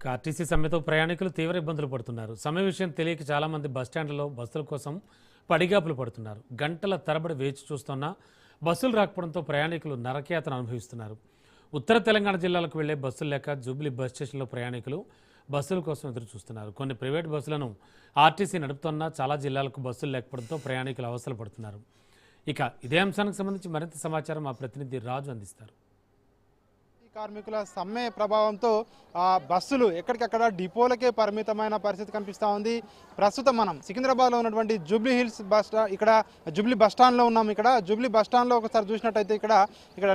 RTC సమ్మెతో ప్రయాణికులు తీవ్ర ఇబ్బందులు పడుతున్నారు. సమ్మె విషయం తెలియక చాలామంది బస్టాండ్లలో బస్సుల కోసం పడిగాపులు పడుతున్నారు. గంటల తరబడి వేచి చూస్తున్న బస్సులు రాకపోవడంతో ప్రయాణికులు నరకయాతన అనుభవిస్తున్నారు. ఉత్తర తెలంగాణ జిల్లాలకు వెళ్లే బస్సులు లేక జూబ్లీ బస్ స్టేషన్లో ప్రయాణికులు బస్సుల కోసం ఎదురు చూస్తున్నారు. కొన్ని ప్రైవేట్ బస్సులను ఆర్టీసీ నడుపుతున్నా చాలా జిల్లాలకు బస్సులు లేకపోవడంతో ప్రయాణికులు అవస్థలు పడుతున్నారు. ఇక ఇదే అంశానికి సంబంధించి మరింత సమాచారం మా ప్రతినిధి రాజు అందిస్తారు. కార్మికుల సమ్మె ప్రభావంతో బస్సులు ఎక్కడికక్కడ డిపోలకే పరిమితమైన పరిస్థితి కనిపిస్తూ ఉంది. ప్రస్తుతం మనం సికింద్రాబాద్లో ఉన్నటువంటి జూబ్లీ హిల్స్ ఇక్కడ జూబ్లీ బస్ స్టాండ్లో ఉన్నాం. ఇక్కడ జూబ్లీ బస్ స్టాండ్లో ఒకసారి చూసినట్టయితే ఇక్కడ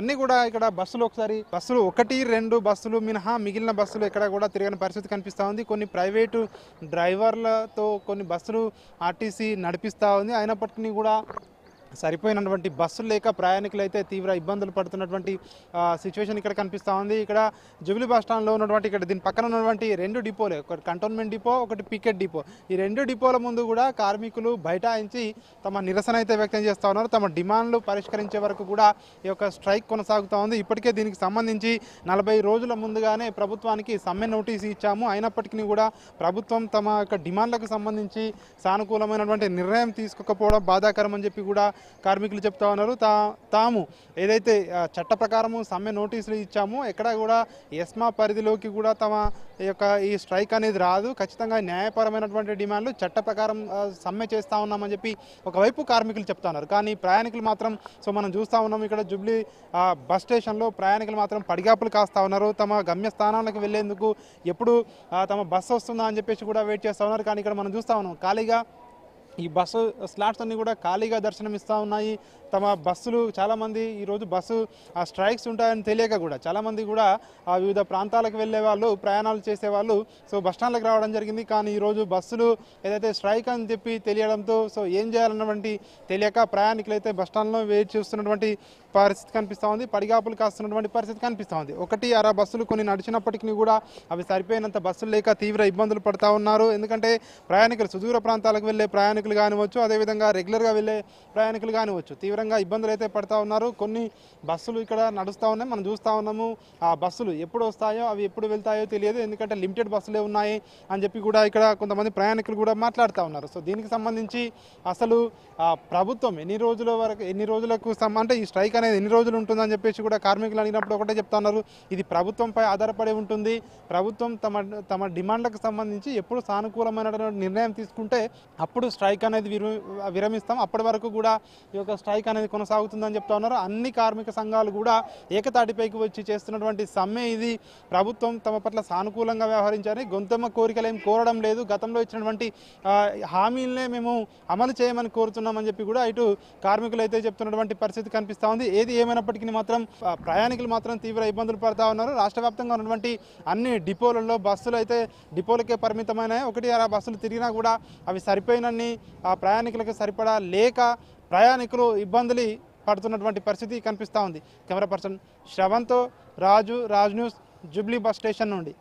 అన్ని కూడా బస్సులు 1-2 బస్సులు మినహా మిగిలిన బస్సులు ఎక్కడ కూడా తిరగని పరిస్థితి కనిపిస్తూ ఉంది. కొన్ని ప్రైవేటు డ్రైవర్లతో కొన్ని బస్సులు ఆర్టీసీ నడిపిస్తూ ఉంది. అయినప్పటికీ కూడా సరిపోయినటువంటి బస్సులు లేక ప్రయాణికులు అయితే తీవ్ర ఇబ్బందులు పడుతున్నటువంటి సిచ్యువేషన్ ఇక్కడ కనిపిస్తూ ఉంది. ఇక్కడ జూబ్లీ బస్ స్టాండ్లో ఉన్నటువంటి దీని పక్కన ఉన్నటువంటి 2 డిపోలే, ఒకటి కంటోన్మెంట్ డిపో, ఒకటి పికెట్ డిపో. ఈ 2 డిపోల ముందు కూడా కార్మికులు బైఠాయించి తమ నిరసన అయితే వ్యక్తం చేస్తూ ఉన్నారు. తమ డిమాండ్లు పరిష్కరించే వరకు కూడా ఈ యొక్క స్ట్రైక్ కొనసాగుతూ ఉంది. ఇప్పటికే దీనికి సంబంధించి 40 రోజుల ముందుగానే ప్రభుత్వానికి సమ్మె నోటీసు ఇచ్చాము. అయినప్పటికీ కూడా ప్రభుత్వం తమ యొక్క డిమాండ్లకు సంబంధించి సానుకూలమైనటువంటి నిర్ణయం తీసుకోకపోవడం బాధాకరం అని చెప్పి కూడా కార్మికులు చెప్తా ఉన్నారు. తాము ఏదైతే చట్ట ప్రకారము సమ్మె నోటీసులు ఇచ్చామో ఎక్కడ కూడా ఎస్మా పరిధిలోకి కూడా తమ యొక్క ఈ స్ట్రైక్ అనేది రాదు. ఖచ్చితంగా న్యాయపరమైనటువంటి డిమాండ్లు చట్ట ప్రకారం సమ్మె చేస్తూ ఉన్నామని చెప్పి ఒకవైపు కార్మికులు చెప్తా ఉన్నారు. కానీ ప్రయాణికులు మాత్రం మనం చూస్తూ ఉన్నాం. ఇక్కడ జూబ్లీ బస్ స్టేషన్లో ప్రయాణికులు మాత్రం పడిగాపులు కాస్తూ ఉన్నారు. తమ గమ్యస్థానాలకు వెళ్లేందుకు ఎప్పుడు తమ బస్సు వస్తుందా అని చెప్పేసి కూడా వెయిట్ చేస్తూ ఉన్నారు. కానీ ఇక్కడ మనం చూస్తూ ఉన్నాం ఖాళీగా ఈ బస్సు స్లాట్స్ అన్నీ కూడా ఖాళీగా దర్శనమిస్తూ ఉన్నాయి. తమ బస్సులు చాలామంది ఈరోజు బస్సు స్ట్రైక్స్ ఉంటాయని తెలియక కూడా చాలామంది కూడా వివిధ ప్రాంతాలకు వెళ్ళే వాళ్ళు, ప్రయాణాలు చేసేవాళ్ళు బస్టాండ్లకు రావడం జరిగింది. కానీ ఈరోజు బస్సులు ఏదైతే స్ట్రైక్ అని చెప్పి తెలియడంతో ఏం చేయాలన్నటువంటి తెలియక ప్రయాణికులు అయితే బస్టాండ్లో వెయిట్ చేస్తున్నటువంటి పరిస్థితి కనిపిస్తూ ఉంది. పడిగాపులు కాస్తున్నటువంటి పరిస్థితి కనిపిస్తూ ఉంది. 1-6 బస్సులు కొన్ని నడిచినప్పటికీ కూడా అవి సరిపోయినంత బస్సులు లేక తీవ్ర ఇబ్బందులు పడుతూ ఉన్నారు. ఎందుకంటే ప్రయాణికులు సుదూర ప్రాంతాలకు వెళ్ళే ప్రయాణికులు కానివచ్చు, అదేవిధంగా రెగ్యులర్గా వెళ్ళే ప్రయాణికులు కానివచ్చు తీవ్రంగా ఇబ్బందులు అయితే పడుతూ ఉన్నారు. కొన్ని బస్సులు ఇక్కడ నడుస్తూ ఉన్నాయి, మనం చూస్తూ ఉన్నాము. ఆ బస్సులు ఎప్పుడు వస్తాయో అవి ఎప్పుడు వెళ్తాయో తెలియదు. ఎందుకంటే లిమిటెడ్ బస్సులే ఉన్నాయి అని చెప్పి కూడా ఇక్కడ కొంతమంది ప్రయాణికులు కూడా మాట్లాడుతూ ఉన్నారు. దీనికి సంబంధించి అసలు ప్రభుత్వం ఎన్ని రోజులకు అంటే ఈ స్ట్రైక్ అనేది ఎన్ని రోజులు ఉంటుందని చెప్పేసి కూడా కార్మికులు అడిగినప్పుడు ఒకటే చెప్తా ఉన్నారు, ఇది ప్రభుత్వంపై ఆధారపడి ఉంటుంది. ప్రభుత్వం తమ డిమాండ్లకు సంబంధించి ఎప్పుడు సానుకూలమైనటువంటి నిర్ణయం తీసుకుంటే అప్పుడు స్ట్రైక్ అనేది విరమిస్తాం. అప్పటి వరకు కూడా ఈ యొక్క స్ట్రైక్ అనేది కొనసాగుతుందని చెప్తా ఉన్నారు. అన్ని కార్మిక సంఘాలు కూడా ఏకతాటిపైకి వచ్చి చేస్తున్నటువంటి సమ్మె ఇది. ప్రభుత్వం తమ పట్ల సానుకూలంగా వ్యవహరించాలని, గొంతమ్మ కోరికలు ఏం కోరడం లేదు. గతంలో ఇచ్చినటువంటి హామీలనే మేము అమలు చేయమని కోరుతున్నామని చెప్పి కూడా ఇటు కార్మికులు అయితే చెప్తున్నటువంటి పరిస్థితి కనిపిస్తూ ఉంది. ఏది ఏమైనప్పటికీ మాత్రం ప్రయాణికులు మాత్రం తీవ్ర ఇబ్బందులు పడుతూ ఉన్నారు. రాష్ట్ర వ్యాప్తంగా ఉన్నటువంటి అన్ని డిపోలలో బస్సులు అయితే డిపోలకే పరిమితమైన 1-6 బస్సులు తిరిగినా కూడా అవి సరిపోయినన్ని ప్రయాణికులకు సరిపడా లేక ప్రయాణికులు ఇబ్బందులు పడుతున్నటువంటి పరిస్థితి కనిపిస్తూ ఉంది. కెమెరా పర్సన్ శ్రవంతో Raj news, Jubilee bus station నుండి.